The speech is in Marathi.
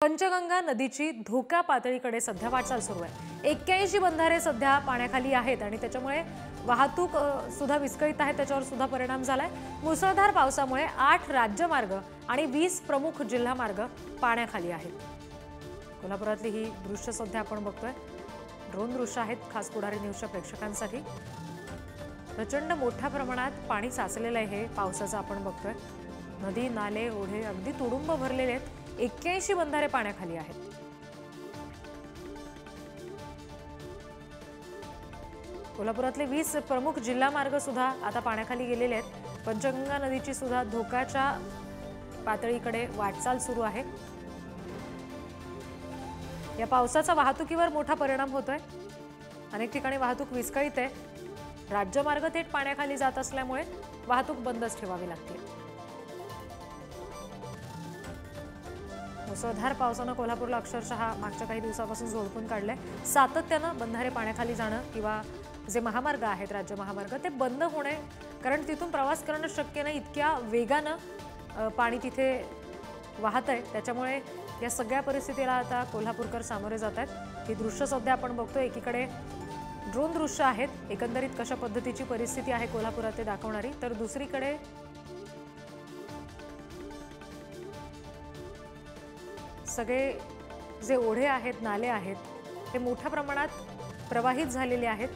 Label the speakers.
Speaker 1: पंचगंगा नदीची धोका पातळीकडे सध्या वाटचाल सुरू आहे। 81 बंधारे सध्या पाण्याखाली आहेत आणि त्याच्यामुळे वाहतूक सुद्धा विस्कळीत आहे, त्याच्यावर सुद्धा परिणाम झालाय। मुसळधार पावसामुळे 8 राज्यमार्ग आणि 20 प्रमुख जिल्हा मार्ग पाण्याखाली आहेत। कोल्हापुरातली ही दृश्य सध्या आपण बघतोय, ड्रोन दृश्य आहेत खास पुढारी न्यूजच्या प्रेक्षकांसाठी। प्रचंड मोठ्या प्रमाणात पाणी साचलेलं आहे, हे पावसाचं आपण बघतोय। नदी नाले ओढे अगदी तुडुंब भरलेले आहेत। 81 बंधारे पाण्याखाली आहेत। कोल्हापुरातले 20 प्रमुख जिल्हा मार्ग सुद्धा आता पाण्याखाली गेलेले आहेत। पंचगंगा नदीची सुद्धा धोक्याच्या पातळीकडे वाटचाल सुरू आहे। या पावसाचा वाहतुकीवर मोठा परिणाम होतोय। अनेक ठिकाणी वाहतूक विस्कळीत आहे। राज्यमार्ग थेट पाण्याखाली जात असल्यामुळे वाहतूक बंदच ठेवावी लागते। मुसळधार पावसानं कोल्हापूरला अक्षरशः मागच्या काही दिवसापासून झोडपून काढलंय। सातत्यानं बंधारे पाण्याखाली जाणं किंवा जे महामार्ग आहेत, राज्य महामार्ग, ते बंद होणे, कारण तिथून प्रवास करणं शक्य नाही, इतक्या वेगानं पाणी तिथे वाहत आहे। त्याच्यामुळे या सगळ्या परिस्थितीला आता कोल्हापूरकर सामोरे जात आहेत। ही दृश्य सध्या आपण बघतोय, एकीकडे ड्रोन दृश्य आहेत, एकंदरीत कशा पद्धतीची परिस्थिती आहे कोल्हापुरात ते दाखवणारी, तर दुसरीकडे सगळे जे ओढे आहेत, नाले आहेत, ते मोठ्या प्रमाणात प्रवाहित झालेले आहेत।